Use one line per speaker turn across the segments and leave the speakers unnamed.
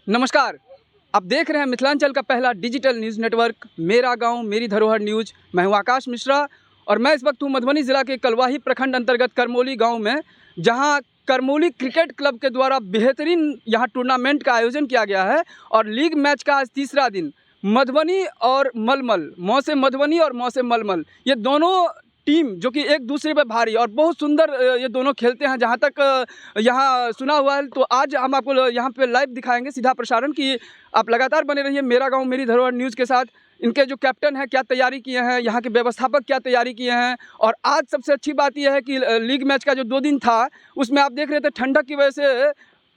नमस्कार, आप देख रहे हैं मिथिलांचल का पहला डिजिटल न्यूज़ नेटवर्क मेरा गांव मेरी धरोहर न्यूज़। मैं हूं आकाश मिश्रा और मैं इस वक्त हूं मधुबनी ज़िला के कलवाही प्रखंड अंतर्गत करमोली गांव में, जहां करमोली क्रिकेट क्लब के द्वारा बेहतरीन यहां टूर्नामेंट का आयोजन किया गया है। और लीग मैच का आज तीसरा दिन मधुबनी और मलमल, मौसे मधुबनी और मौसे मलमल, ये दोनों टीम जो कि एक दूसरे पे भारी और बहुत सुंदर ये दोनों खेलते हैं, जहां तक यहाँ सुना हुआ है। तो आज हम आपको यहाँ पे लाइव दिखाएंगे सीधा प्रसारण कि आप लगातार बने रहिए मेरा गांव मेरी धरोहर न्यूज़ के साथ। इनके जो कैप्टन हैं क्या तैयारी किए हैं, यहाँ के व्यवस्थापक क्या तैयारी किए हैं। और आज सबसे अच्छी बात यह है कि लीग मैच का जो 2 दिन था उसमें आप देख रहे थे ठंडक की वजह से,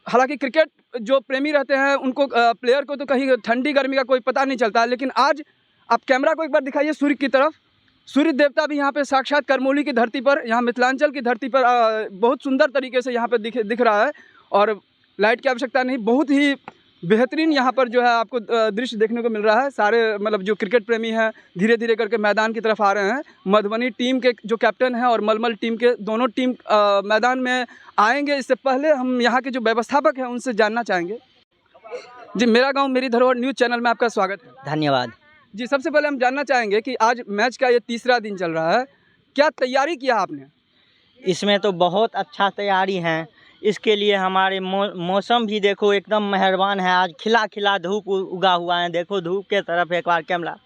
हालांकि क्रिकेट जो प्रेमी रहते हैं उनको प्लेयर को तो कहीं ठंडी गर्मी का कोई पता नहीं चलता है, लेकिन आज आप कैमरा को एक बार दिखाइए सूर्य की तरफ। सूर्य देवता भी यहाँ पे साक्षात करमोली की धरती पर, यहाँ मिथिलांचल की धरती पर बहुत सुंदर तरीके से यहाँ पे दिख रहा है। और लाइट की आवश्यकता नहीं, बहुत ही बेहतरीन यहाँ पर जो है आपको दृश्य देखने को मिल रहा है। सारे मतलब जो क्रिकेट प्रेमी हैं धीरे धीरे करके मैदान की तरफ आ रहे हैं। मधुबनी टीम के जो कैप्टन हैं और मलमल टीम के दोनों टीम मैदान में आएंगे। इससे पहले हम यहाँ के जो व्यवस्थापक हैं उनसे जानना चाहेंगे। जी, मेरा गाँव मेरी धरोहर न्यूज़ चैनल में आपका स्वागत है।
धन्यवाद
जी, सबसे पहले हम जानना चाहेंगे कि आज मैच का ये तीसरा दिन चल रहा है, क्या तैयारी किया आपने?
इसमें तो बहुत अच्छा तैयारी है। इसके लिए हमारे मौसम भी देखो एकदम मेहरबान है। आज खिला खिला धूप उगा हुआ है। देखो धूप के तरफ एक बार कैमरा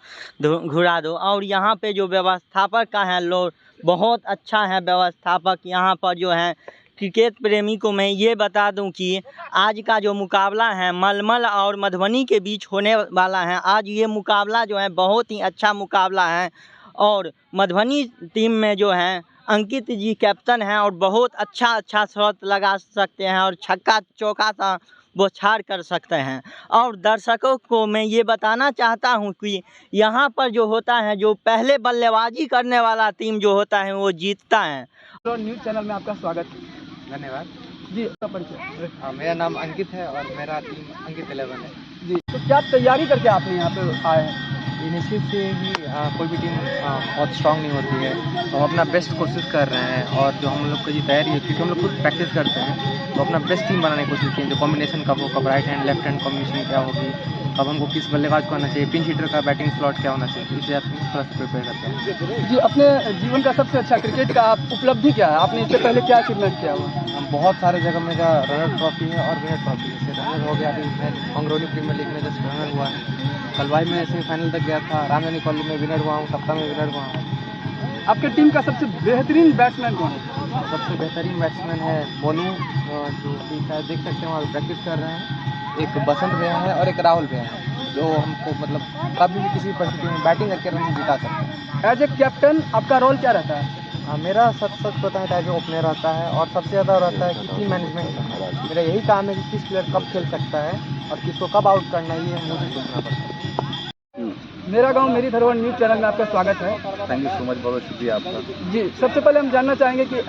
घुरा दो। और यहाँ पे जो व्यवस्थापक का है लोग बहुत अच्छा है। व्यवस्थापक यहाँ पर जो है क्रिकेट प्रेमी को मैं ये बता दूं कि आज का जो मुकाबला है मलमल और मधुबनी के बीच होने वाला है। आज ये मुकाबला जो है बहुत ही अच्छा मुकाबला है। और मधुबनी टीम में जो है अंकित जी कैप्टन हैं और बहुत अच्छा शॉट लगा सकते हैं और छक्का चौका सा बौछार कर सकते हैं। और दर्शकों को मैं ये बताना चाहता हूं कि यहाँ पर जो होता है, जो पहले बल्लेबाजी करने वाला टीम जो होता है वो जीतता है।
तो न्यूज़ चैनल में आपका स्वागत है।
धन्यवाद
जी, आपका परिचय?
मेरा नाम अंकित है और मेरा टीम अंकित 11 है।
जी, तो क्या तैयारी करके आपने यहाँ पे आए हैं?
ये निश्चित से ही कोई भी टीम बहुत स्ट्रांग नहीं होती है, तो हम अपना बेस्ट कोशिश कर रहे हैं। और जो हम लोग की तैयारी है, क्योंकि हम लोग खुद प्रैक्टिस करते हैं, तो अपना बेस्ट टीम बनाने की कोशिश की है। जो कॉम्बिनेशन कब हो, कब right hand left hand combination क्या होगी, कब हमको किस बल्लेबाज को आना चाहिए, पिंच हिटर का बैटिंग स्लॉट क्या होना चाहिए, इस हिसाब से थोड़ा सा प्रिपेयर करते हैं।
जी, अपने जीवन का सबसे अच्छा क्रिकेट का आप उपलब्धि क्या है? आपने इससे पहले क्या अचीवमेंट किया हुआ?
हम बहुत सारे जगह में का रनर ट्रॉफी है और विनर ट्रॉफी है। जैसे रनर हो गया, अभी मैं मंगरौली प्रीमियर लीग में जस्ट रनर हुआ है। कलवाई में सेमीफाइनल तक गया था। रामजानी कॉलेज में विनर हुआ हूँ। सप्ताह में विनर हुआ हूँ।
आपके टीम का सबसे बेहतरीन बैट्समैन कौन है?
सबसे बेहतरीन बैट्समैन है मोनू, जो कि शायद देख सकते हैं वहाँ प्रैक्टिस कर रहे हैं। एक बसंत भैया है और एक राहुल भैया है, जो हमको मतलब कभी भी किसी परिस्थिति में बैटिंग करके रन जिता सकते हैं।
एज ए कैप्टन आपका रोल क्या रहता है?
मेरा सच पता है एज ए ओपनर रहता है और सबसे ज़्यादा रहता है कि टीम मैनेजमेंट। मेरा यही काम है कि किस प्लेयर कब खेल सकता है और किसको कब आउट करना है, ये मुझे सोचना पड़ता है।
मेरा गांव मेरी धरोहर न्यूज़ चैनल में आपका स्वागत है।
थैंक यू सो मच, बहुत शुक्रिया आपका।
जी, सबसे पहले हम जानना चाहेंगे कि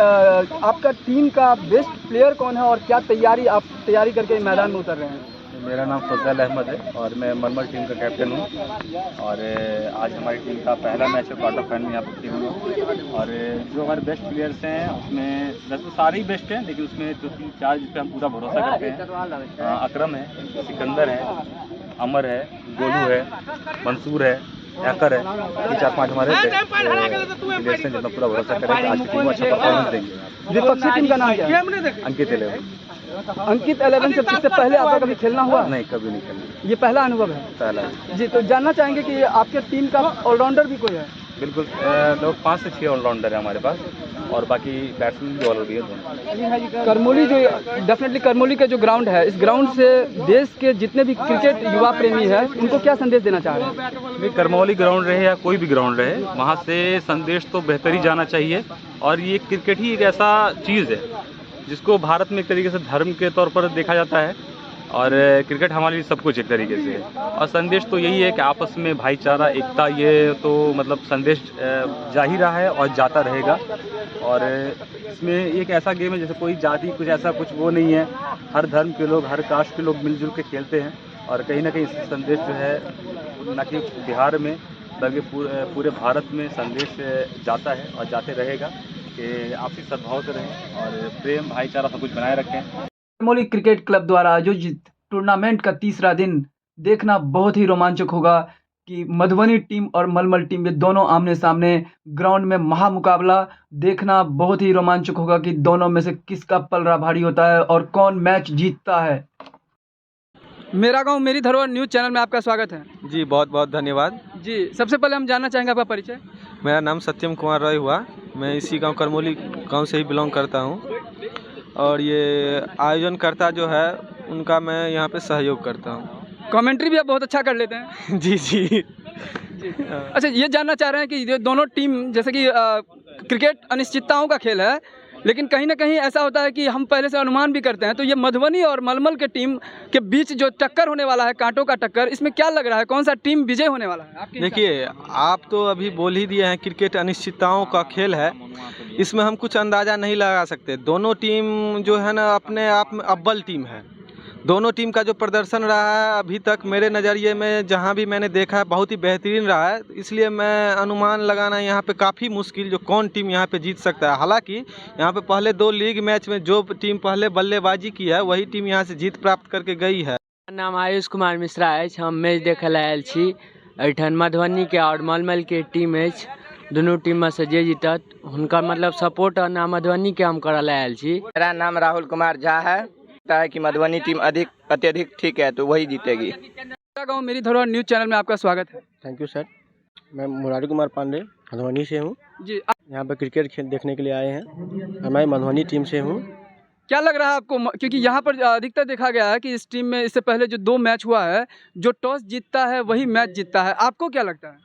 आपका टीम का बेस्ट प्लेयर कौन है और क्या तैयारी करके मैदान में उतर रहे हैं?
मेरा नाम फजल अहमद है और मैं मलमल टीम का कैप्टन हूँ। और आज हमारी टीम का पहला मैच है, क्वार्टर फाइनल में यहाँ पर टीम में। और जो हमारे बेस्ट प्लेयर्स हैं उसमें वैसे तो सारे ही बेस्ट हैं, लेकिन उसमें 2-3-4 जिस पर हम पूरा भरोसा करते हैं, अकरम है, सिकंदर है, अमर है, गोलू है, मंसूर है, हैकर है। ये 4-5 हमारे प्लेयर्स हैं जितना पूरा भरोसा करें आज की टीम को अच्छा परफॉर्मेंस देंगे।
विपक्षी टीम का नाम क्या है?
अंकित 11।
अंकित 11 से इससे पहले आपका कभी खेलना हुआ?
नहीं, कभी नहीं खेलना,
ये पहला अनुभव है?
पहला है।
जी, तो जानना चाहेंगे कि आपके टीम का ऑलराउंडर भी कोई है?
बिल्कुल, लोग 5 से 6 ऑलराउंडर है हमारे पास और बाकी बैट्समैन भी ऑलराउंडर है दोनों।
करमोली जो डेफिनेटली करमोली का जो ग्राउंड है, इस ग्राउंड से देश के जितने भी क्रिकेट युवा प्रेमी हैं उनको क्या संदेश देना चाह रहे हैं?
करमौली ग्राउंड रहे या कोई भी ग्राउंड रहे, वहाँ से संदेश तो बेहतर ही जाना चाहिए। और ये क्रिकेट ही एक ऐसा चीज़ है जिसको भारत में एक तरीके से धर्म के तौर पर देखा जाता है और क्रिकेट हमारे लिए सब कुछ एक तरीके से है। और संदेश तो यही है कि आपस में भाईचारा, एकता, ये तो मतलब संदेश जा ही रहा है और जाता रहेगा। और इसमें एक ऐसा गेम है जैसे कोई जाति कुछ ऐसा कुछ वो नहीं है, हर धर्म के लोग, हर कास्ट के लोग मिलजुल के खेलते हैं। और कहीं ना कहीं संदेश जो है न कि बिहार में बल्कि पूरे भारत में संदेश जाता है और जाते रहेगा कि आपसी सद्भाव से रहें और प्रेम भाईचारा सब कुछ बनाए रखें।
करमोली क्रिकेट क्लब द्वारा आयोजित टूर्नामेंट का तीसरा दिन देखना बहुत ही रोमांचक होगा कि मधुबनी टीम और मलमल टीम ये दोनों आमने सामने ग्राउंड में महामुकाबला देखना बहुत ही रोमांचक होगा कि दोनों में से किसका पलड़ा भारी होता है और कौन मैच जीतता है। मेरा गांव मेरी धरोहर न्यूज़ चैनल में आपका स्वागत है।
जी बहुत बहुत धन्यवाद।
जी, सबसे पहले हम जानना चाहेंगे आपका परिचय।
मेरा नाम सत्यम कुमार रॉय हुआ। मैं इसी गांव करमोली गांव से ही बिलोंग करता हूं और ये आयोजनकर्ता जो है उनका मैं यहां पे सहयोग करता हूं।
कमेंट्री भी आप बहुत अच्छा कर लेते हैं।
जी जी।
अच्छा, ये जानना चाह रहे हैं कि ये दोनों टीम जैसे कि क्रिकेट अनिश्चितताओं का खेल है, लेकिन कहीं ना कहीं ऐसा होता है कि हम पहले से अनुमान भी करते हैं, तो ये मधुबनी और मलमल के टीम के बीच जो टक्कर होने वाला है, कांटों का टक्कर, इसमें क्या लग रहा है, कौन सा टीम विजय होने वाला है आपके?
देखिए, आप तो अभी बोल ही दिए हैं क्रिकेट अनिश्चितताओं का खेल है, इसमें हम कुछ अंदाज़ा नहीं लगा सकते। दोनों टीम जो है ना अपने आप में अव्वल टीम है। दोनों टीम का जो प्रदर्शन रहा है अभी तक मेरे नज़रिए में जहां भी मैंने देखा है बहुत ही बेहतरीन रहा है, इसलिए मैं अनुमान लगाना यहां पे काफ़ी मुश्किल जो कौन टीम यहां पे जीत सकता है। हालांकि यहां पे पहले 2 लीग मैच में जो टीम पहले बल्लेबाजी की है वही टीम यहां से जीत प्राप्त करके गई है।
नाम आयुष कुमार मिश्रा है। हम मैच देखे आयल छी एठन मधुबनी के और मलमल के टीम है। दोनों टीम में से जे जीतत उनका मतलब सपोर्ट ना मधुबनी के हम करल आयल छी।
मेरा नाम राहुल कुमार झा है। लगता है कि मधुबनी टीम अत्यधिक ठीक है तो वही जीतेगी।
मेरा गांव मेरी धरोहर न्यूज़ चैनल में आपका स्वागत है।
Thank you sir. मैं मुरारी कुमार पांडे मधुबनी से हूँ।
जी,
यहाँ पर क्रिकेट खेल देखने के लिए आए हैं और मैं मधुबनी टीम से हूँ।
क्या लग रहा है आपको, क्योंकि यहाँ पर अधिकतर देखा गया है कि इस टीम में इससे पहले जो 2 मैच हुआ है, जो टॉस जीतता है वही मैच जीतता है, आपको क्या लगता है?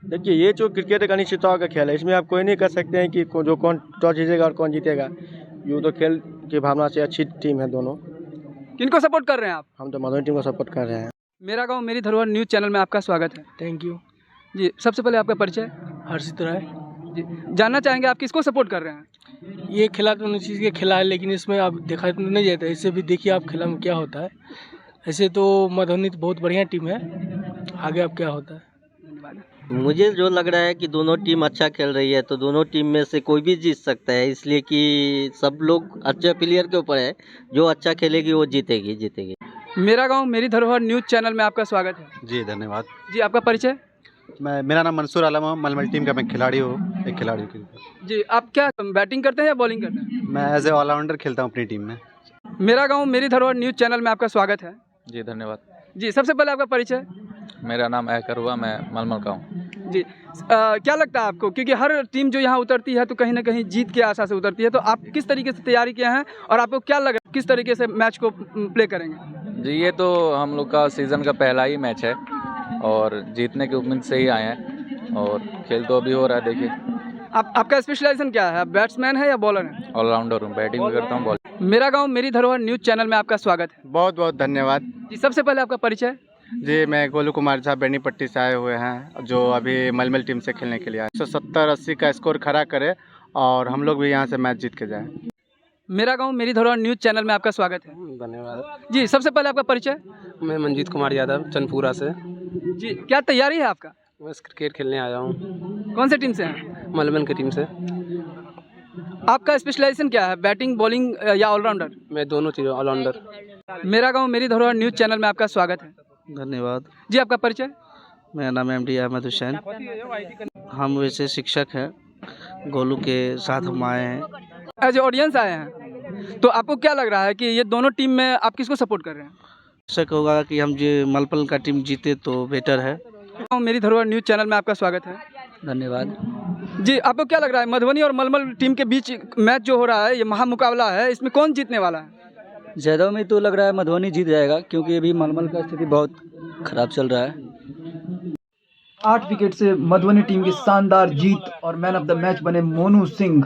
देखिए, ये जो क्रिकेट एक अनिश्चितताओं का खेल है, इसमें आप कोई नहीं कर सकते हैं कि जो कौन टॉस जीतेगा और कौन जीतेगा। यूँ तो खेल की भावना से अच्छी टीम है दोनों।
किनको सपोर्ट कर रहे हैं आप?
हम तो मधुबनी टीम को सपोर्ट कर रहे हैं।
मेरा गांव मेरी धरोहर न्यूज़ चैनल में आपका स्वागत है।
Thank you.
जी, सबसे पहले आपका परिचय।
हर्षित राय।
जी, जानना चाहेंगे आप किसको सपोर्ट कर रहे हैं?
ये खिला तो चीज़ के खिला है, लेकिन इसमें आप देखा तो नहीं जाता है। इससे भी देखिए आप खिला में क्या होता है। ऐसे तो मधुबनी तो बहुत बढ़िया टीम है, आगे अब क्या होता है।
मुझे जो लग रहा है कि दोनों टीम अच्छा खेल रही है, तो दोनों टीम में से कोई भी जीत सकता है, इसलिए कि सब लोग अच्छे प्लेयर के ऊपर है। जो अच्छा खेलेगी वो जीतेगी।
मेरा गांव मेरी धरोहर न्यूज़ चैनल में आपका स्वागत है।
जी धन्यवाद।
जी, आपका परिचय।
मेरा नाम मंसूर आलम है। मलमल टीम का मैं खिलाड़ी हूँ, एक खिलाड़ी हूँ।
जी, आप क्या बैटिंग करते हैं या बॉलिंग करते हैं?
मैं एज ए ऑलराउंडर खेलता हूँ अपनी टीम में।
मेरा गांव मेरी धरोहर न्यूज़ चैनल में आपका स्वागत है।
जी धन्यवाद।
जी, सबसे पहले आपका परिचय।
मेरा नाम ऐकर हुआ, मैं मलमल का हूँ।
जी, क्या लगता है आपको, क्योंकि हर टीम जो यहाँ उतरती है तो कहीं ना कहीं जीत के आशा से उतरती है, तो आप किस तरीके से तैयारी किए हैं और आपको क्या लगा किस तरीके से मैच को प्ले करेंगे?
जी, ये तो हम लोग का सीज़न का पहला ही मैच है और जीतने की उम्मीद से ही आए हैं और खेल तो अभी हो रहा है। देखिए,
आपका स्पेशलाइजेशन क्या है? बैट्समैन है या बॉलर है?
ऑलराउंडर हूँ, बैटिंग भी करता हूँ, बॉलिंग।
मेरा गांव मेरी धरोहर न्यूज़ चैनल में आपका स्वागत है।
बहुत बहुत धन्यवाद।
जी, सबसे पहले आपका परिचय।
जी, मैं गोलू कुमार झा बेनीपट्टी से आए हुए हैं, जो अभी मलमल टीम से खेलने के लिए आए। 170-80 का स्कोर खड़ा करे और हम लोग भी यहाँ से मैच जीत के जाएं।
मेरा गांव मेरी धरोहर न्यूज़ चैनल में आपका स्वागत है।
धन्यवाद।
जी, सबसे पहले आपका परिचय।
मैं मंजीत कुमार यादव चंदपुरा से।
जी, क्या तैयारी है आपका?
बस क्रिकेट खेलने आया हूँ।
कौन से टीम से हैं?
मलमल की टीम से।
आपका स्पेशलाइजेशन क्या है, बैटिंग, बॉलिंग या ऑलराउंडर?
मैं दोनों चीज़ों ऑलराउंडर।
मेरा गांव मेरी धरोहर न्यूज़ चैनल में आपका स्वागत है।
धन्यवाद।
जी, आपका परिचय।
मेरा नाम MD अहमद हुसैन। हम वैसे शिक्षक हैं, गोलू के साथ हम आए हैं।
एज ऑडियंस आए हैं, तो आपको क्या लग रहा है कि ये दोनों टीम में आप किसको सपोर्ट कर रहे हैं?
शक होगा कि हम जो मलमल का टीम जीते तो बेटर है।
मेरी धरोहर न्यूज़ चैनल में आपका स्वागत है।
धन्यवाद।
जी, आपको क्या लग रहा है मधुबनी और मलमल टीम के बीच मैच जो हो रहा है, ये महामुकाबला है, इसमें कौन जीतने वाला है?
ज़्यादा में तो लग रहा है मधुबनी जीत जाएगा, क्योंकि अभी मलमल का स्थिति बहुत खराब चल रहा है।
8 विकेट से मधुबनी टीम की शानदार जीत और मैन ऑफ द मैच बने मोनू सिंह।